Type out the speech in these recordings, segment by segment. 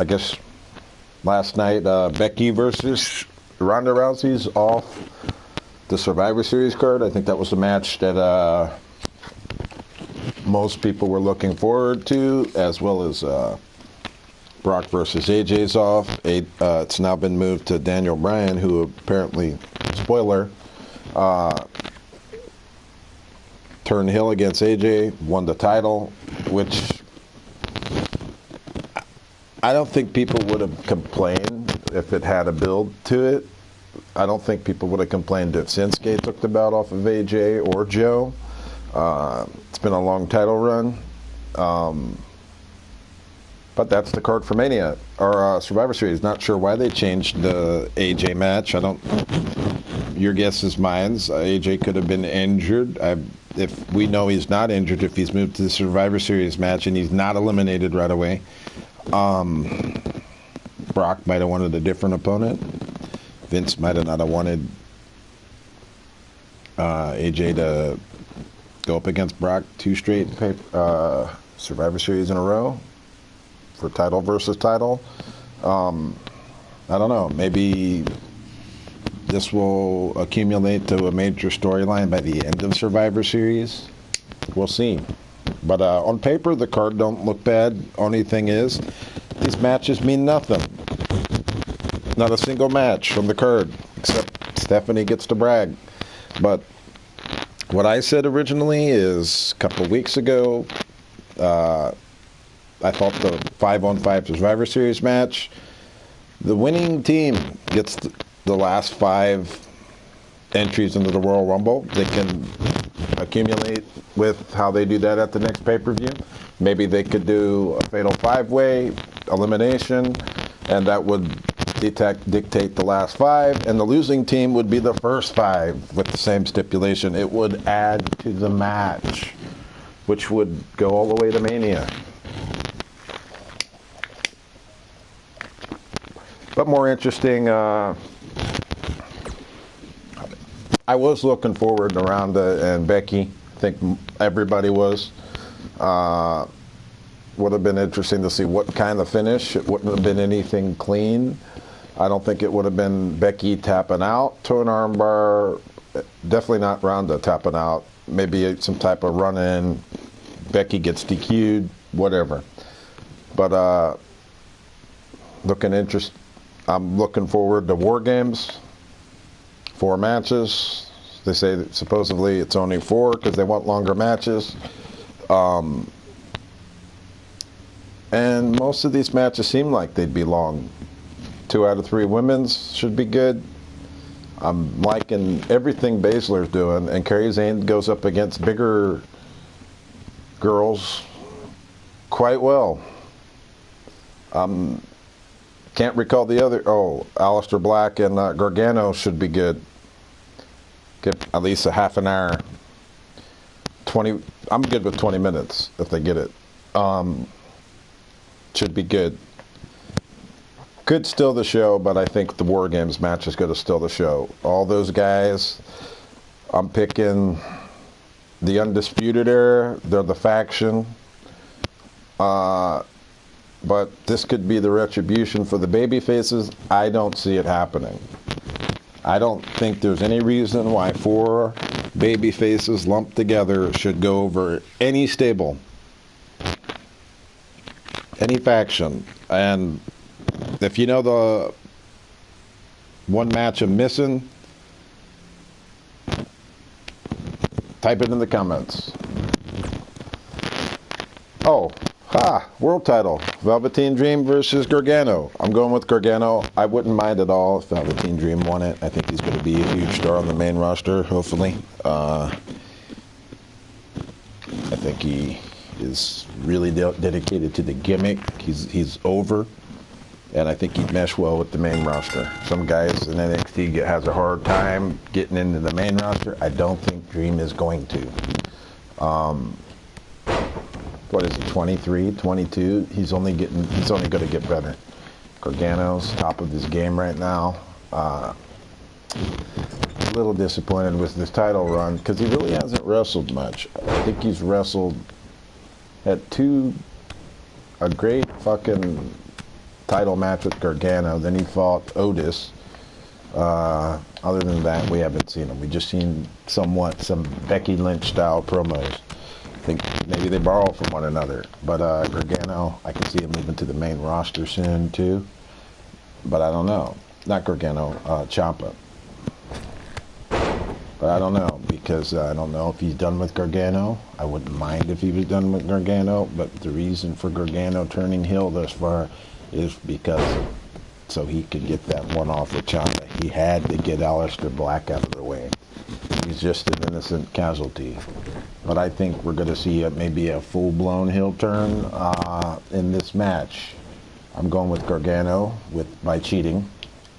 I guess last night, Becky versus Ronda Rousey's off the Survivor Series card. I think that was the match that most people were looking forward to, as well as Brock versus AJ's off. It's now been moved to Daniel Bryan, who apparently, spoiler, turned heel against AJ, won the title, which I don't think people would have complained if it had a build to it. I don't think people would have complained if Shinsuke took the belt off of AJ or Joe. It's been a long title run. But that's the card for Mania, or Survivor Series. Not sure why they changed the AJ match. Your guess is mine. AJ could have been injured. If we know he's not injured, if he's moved to the Survivor Series match and he's not eliminated right away, Brock might have wanted a different opponent. Vince might have not have wanted AJ to go up against Brock 2 straight Survivor Series in a row for title versus title. I don't know. Maybe this will accumulate to a major storyline by the end of Survivor Series. We'll see. But on paper, the card don't look bad. Only thing is, these matches mean nothing. Not a single match from the card, except Stephanie gets to brag. But what I said originally is, a couple of weeks ago, I thought the 5-on-5 Survivor Series match, the winning team gets the last 5 entries into the Royal Rumble. They can accumulate with how they do that at the next pay-per-view. Maybe they could do a fatal 5-way elimination, and that would dictate the last 5, and the losing team would be the first 5 with the same stipulation. It would add to the match, which would go all the way to Mania. But more interesting, I was looking forward to Ronda and Becky. I think everybody was. Would have been interesting to see what kind of finish. It wouldn't have been anything clean. I don't think it would have been Becky tapping out to an armbar. Definitely not Ronda tapping out. Maybe some type of run-in. Becky gets DQ'd, whatever. But I'm looking forward to War Games. 4 matches. They say that supposedly it's only 4 because they want longer matches. And most of these matches seem like they'd be long. 2 out of 3 women's should be good. I'm liking everything Baszler's doing, and Kairi Sane goes up against bigger girls quite well. Can't recall the other. Aleister Black and Gargano should be good. Get at least a half an hour. 20. I'm good with 20 minutes if they get it. Should be good. Could steal the show, but I think the War Games match is going to steal the show. All those guys, I'm picking the Undisputed Era. They're the faction. But this could be the retribution for the baby faces. I don't see it happening. I don't think there's any reason why 4 baby faces lumped together should go over any stable, any faction. And if you know the one match I'm missing, type it in the comments. World title. Velveteen Dream versus Gargano. I'm going with Gargano. I wouldn't mind at all if Velveteen Dream won it. I think he's going to be a huge star on the main roster, hopefully. I think he is really dedicated to the gimmick. He's over. And I think he'd mesh well with the main roster. Some guys in NXT has a hard time getting into the main roster. I don't think Dream is going to. What is he, 23, 22? He's only going to get better. Gargano's top of his game right now. A little disappointed with this title run because he really hasn't wrestled much. I think he's wrestled at a great fucking title match with Gargano. Then he fought Otis. Other than that, we haven't seen him. We just seen some Becky Lynch style promos. I think maybe they borrow from one another. But Gargano, I can see him moving to the main roster soon too. But I don't know. Not Gargano, Ciampa. But I don't know, because I don't know if he's done with Gargano. I wouldn't mind if he was done with Gargano, but the reason for Gargano turning heel thus far is because so he could get that one off with Ciampa. He had to get Aleister Black out of the way. He's just an innocent casualty. But I think we're going to see maybe a full-blown heel turn in this match. I'm going with Gargano by cheating.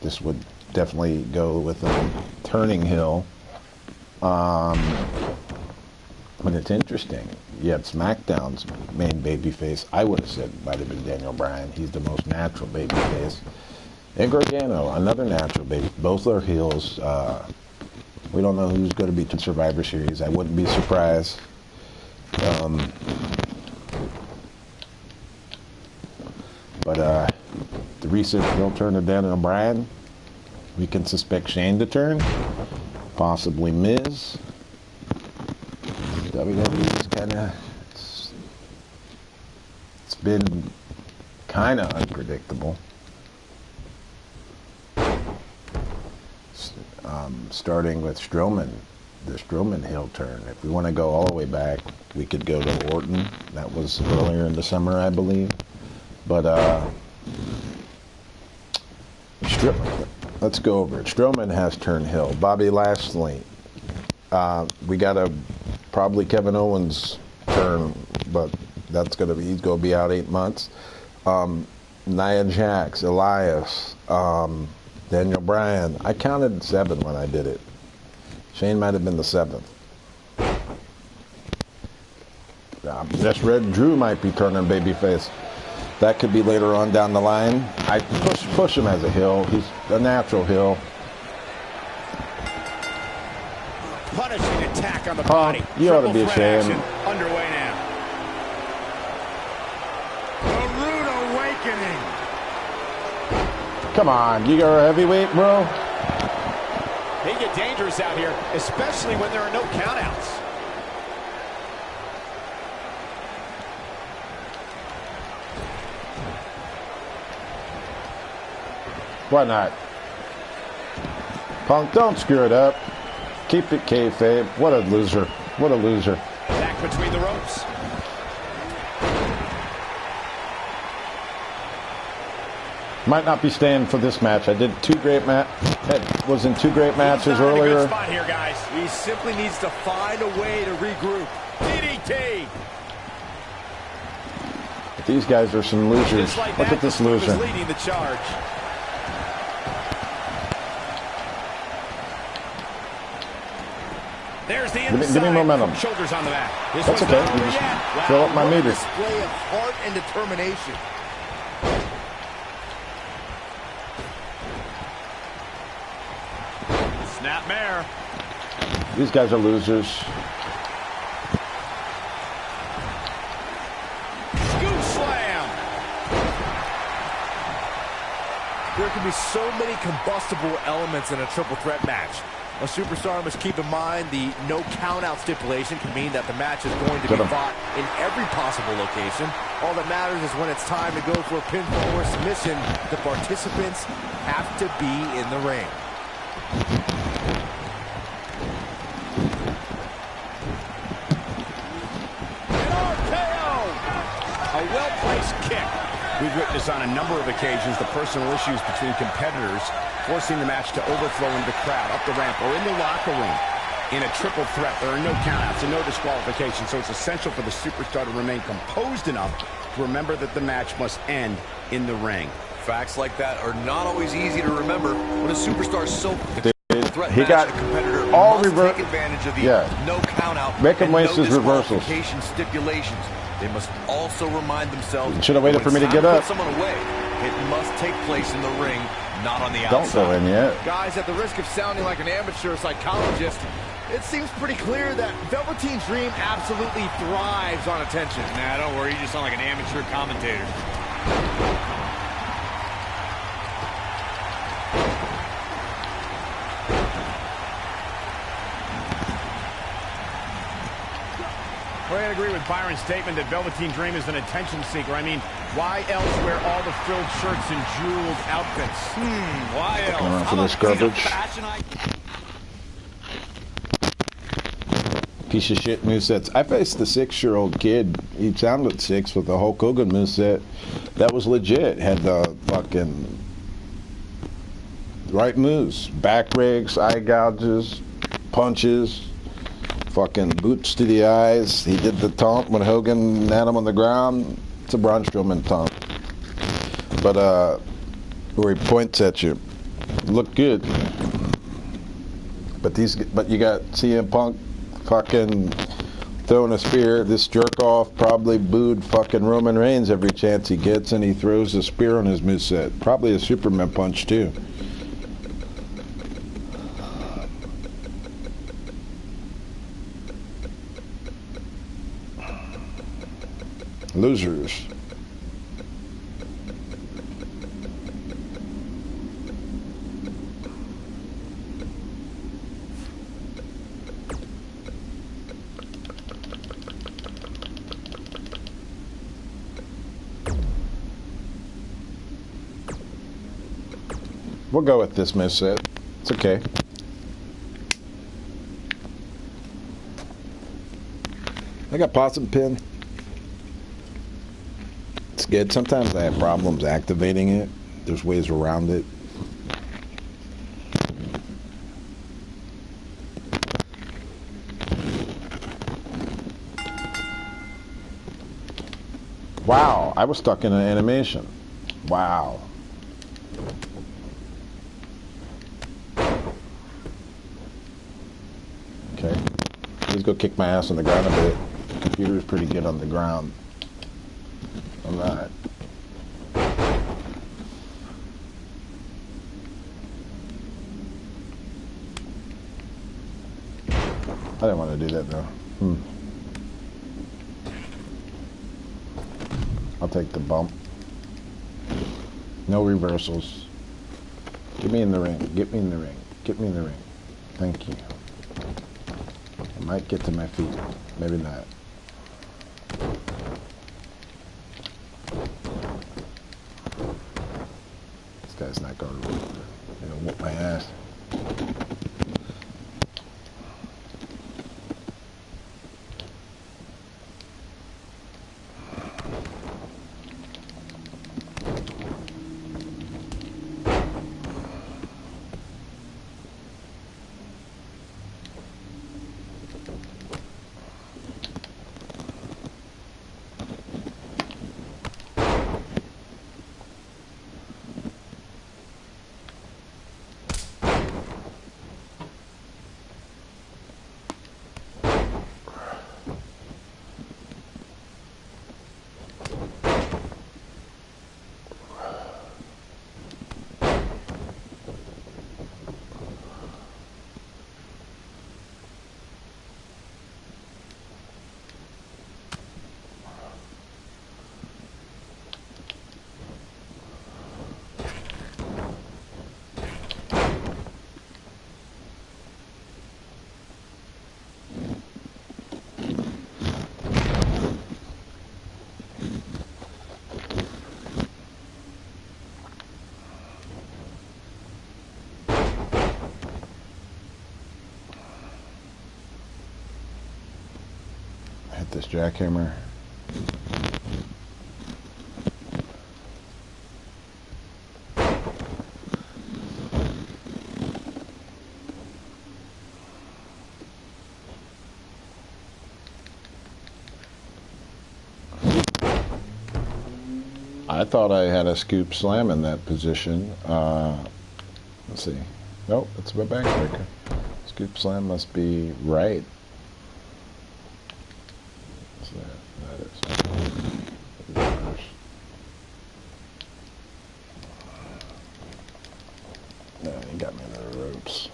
This would definitely go with a turning heel. But it's interesting. You have SmackDown's main babyface. I would have said might have been Daniel Bryan. He's the most natural babyface. And Gargano, another natural baby. Both are heels. We don't know who's going to be to Survivor Series. I wouldn't be surprised. But the recent heel turn of Daniel Bryan, we can suspect Shane to turn. Possibly Miz. WWE is kind of, it's been kind of unpredictable. Starting with Strowman, the Strowman heel turn. If we want to go all the way back, we could go to Orton. That was earlier in the summer, I believe. But let's go over it. Strowman has turned heel. Bobby Lashley. We got probably Kevin Owens turn, but he's going to be out 8 months. Nia Jax, Elias, Daniel Bryan. I counted 7 when I did it. Shane might have been the 7th. Just read Drew might be turning babyface. That could be later on down the line. I push him as a heel. He's a natural heel. Punishing attack on the body. You ought to be ashamed. Underway now. The rude awakening. Come on, you got a heavyweight, bro? They get dangerous out here, especially when there are no countouts. Why not? Punk, don't screw it up. Keep it kayfabe. What a loser. What a loser. Back between the ropes. Might not be staying for this match. I did was in 2 great matches earlier. Good spot here, guys. He simply needs to find a way to regroup. DDT. But these guys are some losers. Like Look at this loser. Leading the charge. There's the inside. Give me momentum. Shoulders on the back. That's okay. Just fill up my meter. Display of heart and determination. Snapmare. These guys are losers. Scoop slam. There can be so many combustible elements in a triple threat match. A superstar must keep in mind the no count-out stipulation can mean that the match is going to be fought in every possible location. All that matters is when it's time to go for a pinfall or submission, the participants have to be in the ring. A well-placed kick. We've witnessed on a number of occasions the personal issues between competitors forcing the match to overflow into the crowd, up the ramp, or in the locker room. In a triple threat, there are no countouts and no disqualifications, so it's essential for the superstar to remain composed enough to remember that the match must end in the ring. Facts like that are not always easy to remember when a superstar is so threat he match, got a competitor all must take advantage of the no countout Make him and waste no his reversals. disqualification stipulations. They must also remind themselves. Should have waited for me to get up. Someone away. It must take place in the ring, not on the Don't outside. go in yet. Guys, at the risk of sounding like an amateur psychologist, it seems pretty clear that Velveteen Dream absolutely thrives on attention. Nah, don't worry. You just sound like an amateur commentator. agree with Byron's statement that Velveteen Dream is an attention seeker. I mean, why else wear all the frilled shirts and jeweled outfits? Why else? Around for How this about he's a garbage. fashion Piece of shit movesets. I faced the 6-year-old kid. He sounded 6 with the Hulk Hogan moveset. That was legit. Had the fucking right moves. Back rakes, eye gouges, punches, fucking boots to the eyes. He did the taunt when Hogan had him on the ground. It's a Braun Strowman taunt. But, where he points at you. Look good. But you got CM Punk fucking throwing a spear. This jerk off probably booed fucking Roman Reigns every chance he gets, and he throws a spear on his moveset. Probably a Superman punch too. Losers. We'll go with this moveset. It's okay. I got possum pin. It's good. Sometimes I have problems activating it. There's ways around it. Wow, I was stuck in an animation. Wow. Okay. Let's go kick my ass on the ground a bit. The computer's pretty good on the ground. I'm not. I didn't want to do that though. I'll take the bump. No reversals. Get me in the ring. Get me in the ring. Get me in the ring. Thank you. I might get to my feet. Maybe not. This guy's not going to whoop my ass. Hit this jackhammer. I thought I had a scoop slam in that position. Let's see. Nope, it's a backbreaker. Scoop slam must be right. So that is. No, he got me into the ropes.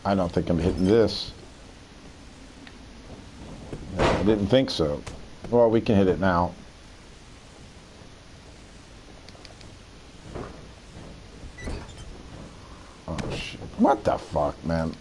I don't think I'm hitting this. No, I didn't think so. Well, we can hit it now. Oh, shit. What the fuck, man?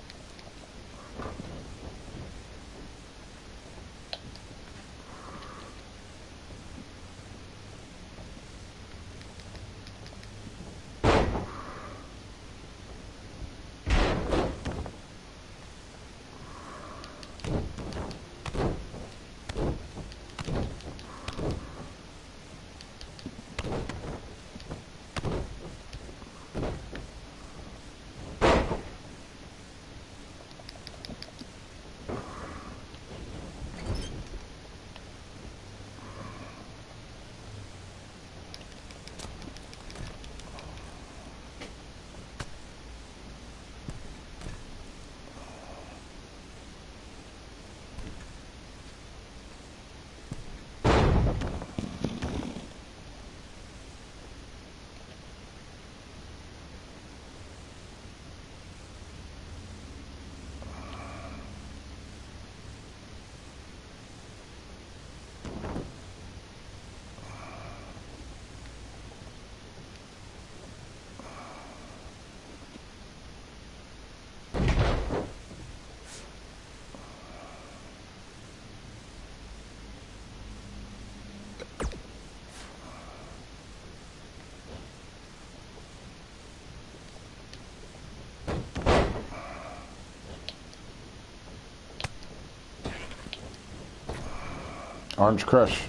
Orange Crush.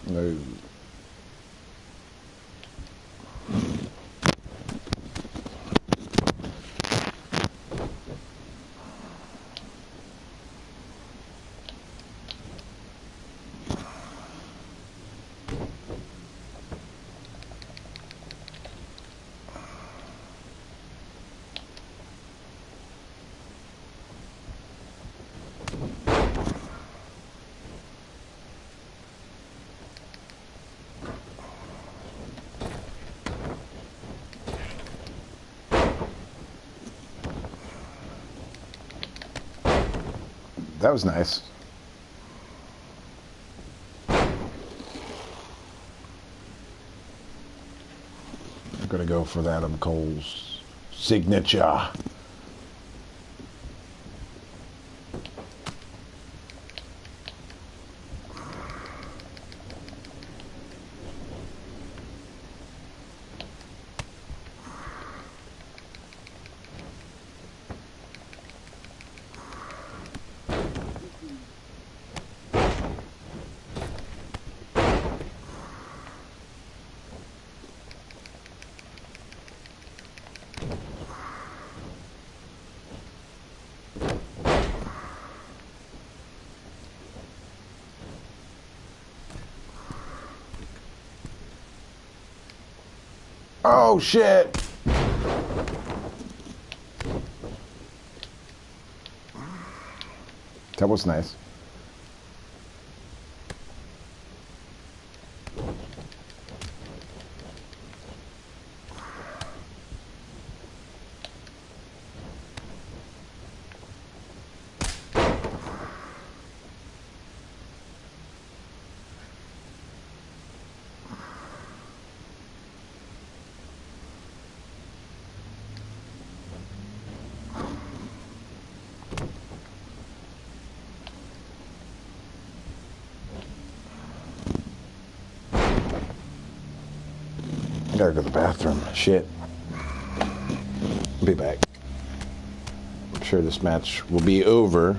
No. That was nice. I'm gonna go for that Adam Cole's signature. Oh shit! That was nice. I gotta go to the bathroom. Shit. I'll be back. I'm sure this match will be over.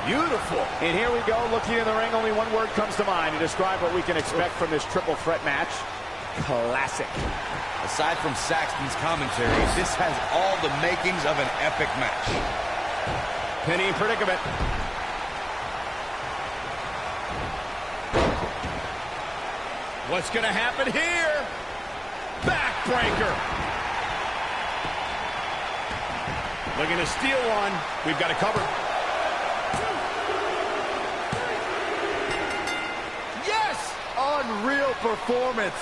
Beautiful. And here we go, looking in the ring, only one word comes to mind to describe what we can expect from this triple threat match. Classic. Aside from Saxton's commentary, this has all the makings of an epic match. Pinning predicament. What's going to happen here? Backbreaker. Looking to steal one. We've got it covered. Yes! Unreal performance.